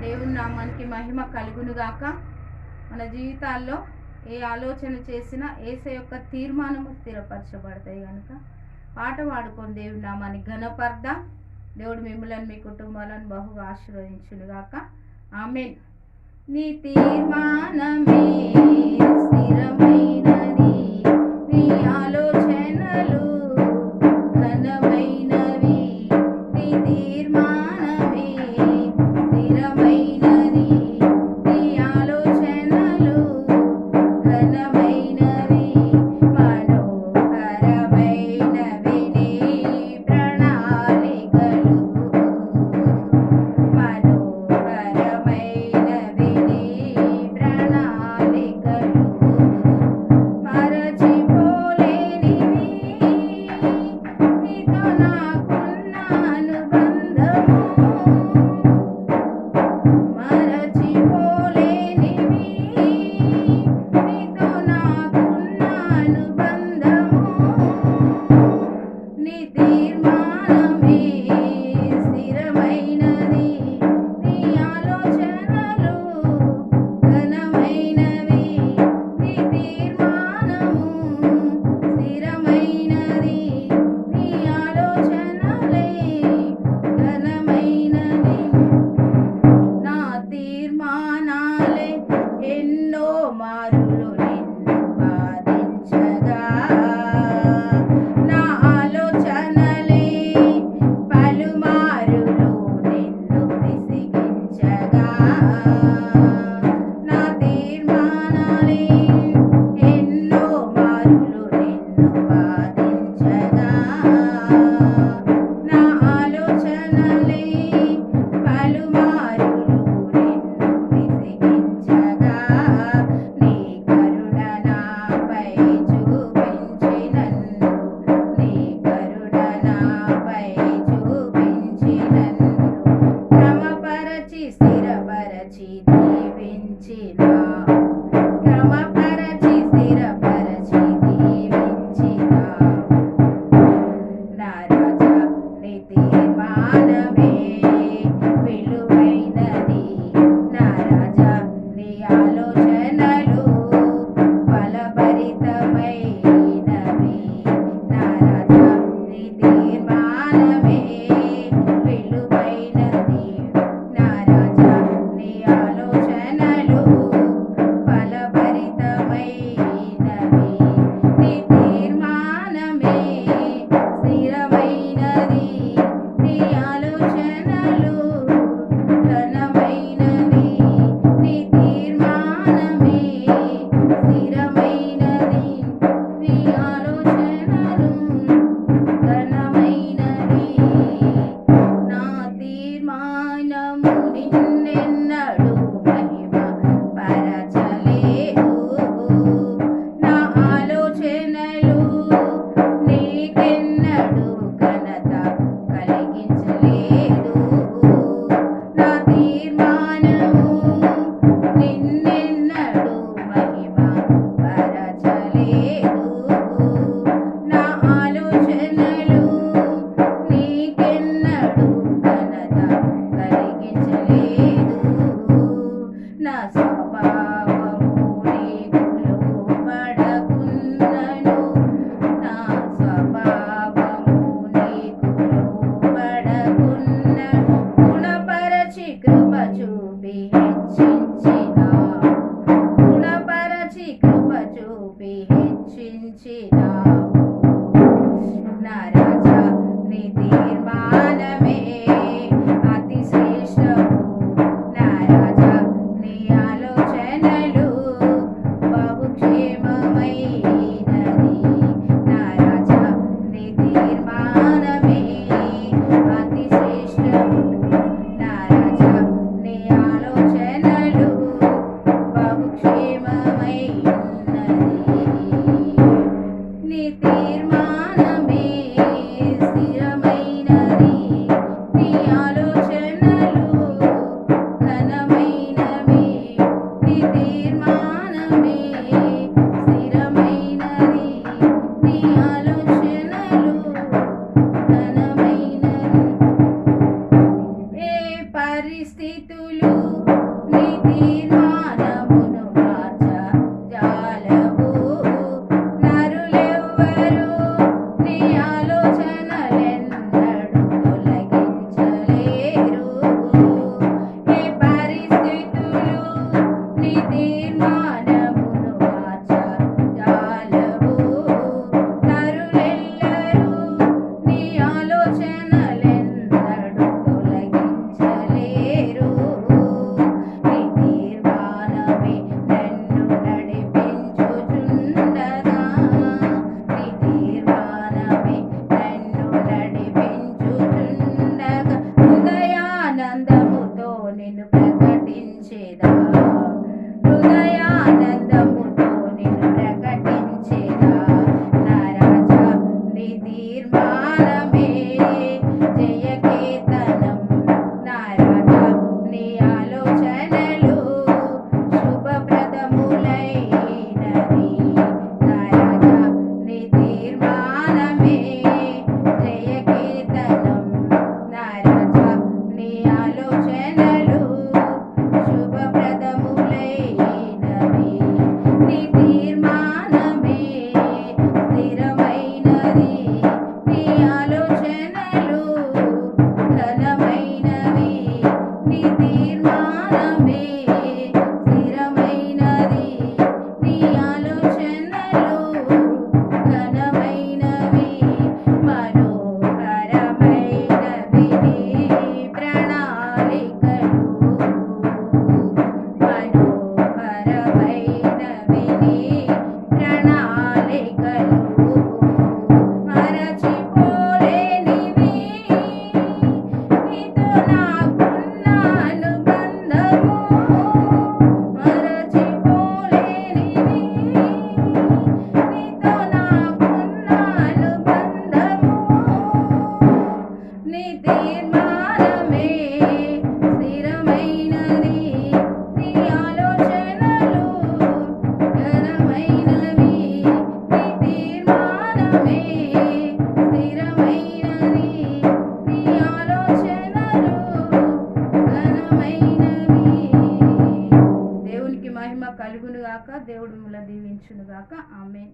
దేవుని నామానికి మహిమ కలుగునుగాక. మన జీవితాల్లో ఏ ఆలోచన చేసినా యేసయ్య యొక్క తీర్మానము స్థిరపరచబడతాయి కనుక పాట పాడుకొని దేవుని నామాన్ని ఘనపర్దాం. దేవుడు మిమ్మల్ని మీ కుటుంబాలను బహుగా ఆశీర్వదించునుగాక. ఆమేన్. నీ తీర్మానమే స్థిరమైనది, నీ ఆలోచనలు ఘనమైనవి. నీ తీర్మానమే స్థిరమైనది, నీ ఆలోచనలు ఘనమైనవి. మనోహరమైనవి నీ ప్రణాళికలు, మనోహరమైనవి నీ ప్రణాళికలు. మరచిపోలేనివి నీతో నాకున్న అనుబంధము, మరచిపోలేనివి నీతో నాకున్న అనుబంధము. నీ తీర్మానమే స్థిరమైనది, నీ ఆలోచనలు ఘనమైనవి. నీ తీర్మానము స్థిరమైనది, నీ ఆలోచనలే ఘనమైనవి. నా తీర్మానాలే ఎన్నో మారులు నిన్ను బాధించగా, నా ఆలోచనలే పలుమారులు నిన్ను విసిగించగా. నా తీర్మానాలే ఎన్నో మారులు నిన్ను బాధించగా, నా ఆలోచనలే పలుమారులు నిన్ను విసిగించగా. నీ కరుణ నాపై చూపించి నన్ను, నీ కరుణ నాపై చూపించి నన్ను క్రమపరచి స్థిరపరచి దీవించినావు, క్రమపరచి స్థిరపరచి దీవించినావు. నా రాజా నీ తీర్మానమే విలువైనది, నా రాజా నీ ఆలోచనలు ఫలభరితమైనవి. నా రాజా నీ తీర్మానమే విలువైనది, నా రాజా నీ ఆలోచనలు ఫలభరితమైనవి. నీ తీర్మానమే స్థిరమైనది, నీ ఆలోచనలు ఘనమైనవి. నీ తీర్మానమే స్థిరమైనది, నీ ఆలోచనలు ఘనమైనవి. నా తీర్మానము నిన్నెన్నడూ మహిమ పరచలేదు, నా ఆలోచనలు నీకెన్నడూ ఘనత కలిగించలేదు. నా తీర్మానము నిన్నెన్నడూ మహిమ పరచలేదు, నా ఆలోచనలు నీకెన్నడూ ఘనత కలిగించలేదు. నా స్వభావము నీకు లోబడకున్నను, నా స్వభావము నీకు లోబడకున్న గుణపరచి కృప చూపి హెచ్చించినావు, గుణపరచి కృప చూపి హెచ్చించినావు. నా రాజా నీ తీర్మానమే అతి శ్రేష్టము, పరిస్థితులు నీ తీర్మానమును మార్చజాలవు. నరులెవ్వరు నీ ఆలోచనలెన్నడూ తొలగించలేరు. ఏ పరిస్థితులు నీ తీర్మానమును మార్చజాలవు. నరులెల్లరూ నీ ఆలోచనలెన్నడూ తొలగించలేరు. నీ తీర్మానమే నన్ను నడిపించుచుండగా, నీ తీర్మానమే నన్ను నడిపించుచుండగా, హృదయానందముతో నిన్ను ప్రకటించేదా, హృదయానందముతో నిన్ను ప్రకటించేదా. నా రాజా నీ తీర్మానమే జయకేతనం. నా రాజా నీ ఆలోచనలు శుభప్రదములైనవి. నా రాజా నీ తీర్మానమే జయకేతనం. నా రాజా నీ ఆలోచనలు శుభప్రదములైనవి. నీ తీర్మానమే స్థిరమైనది. నీ ఆలోచనలు ఘనమైనవి. నీ తీర్మానమే స్థిరమైనది. నీ ఆలోచనలు ఘనమైనవి. మనోహరమైనవి నీ ప్రణాళికలు. మనోహరమైనవి నీ ప్రణాళికలు. మరచిపోలేనివి నీతో నాకున్న అనుబంధము. మరచిపోలేనివి నీతో నాకున్న అనుబంధము. నీ తీర్మానమే స్థిరమైనది. నీ ఆలోచనలు ఘనమైనవి. నీ తీర్మానమే స్థిరమైనది. నీ ఆలోచనలు ఘనమైనవి. దేవునికి మహిమ కలుగును గాక. దేవుడు మిమ్మల్ని దీవించును గాక. ఆమేన్.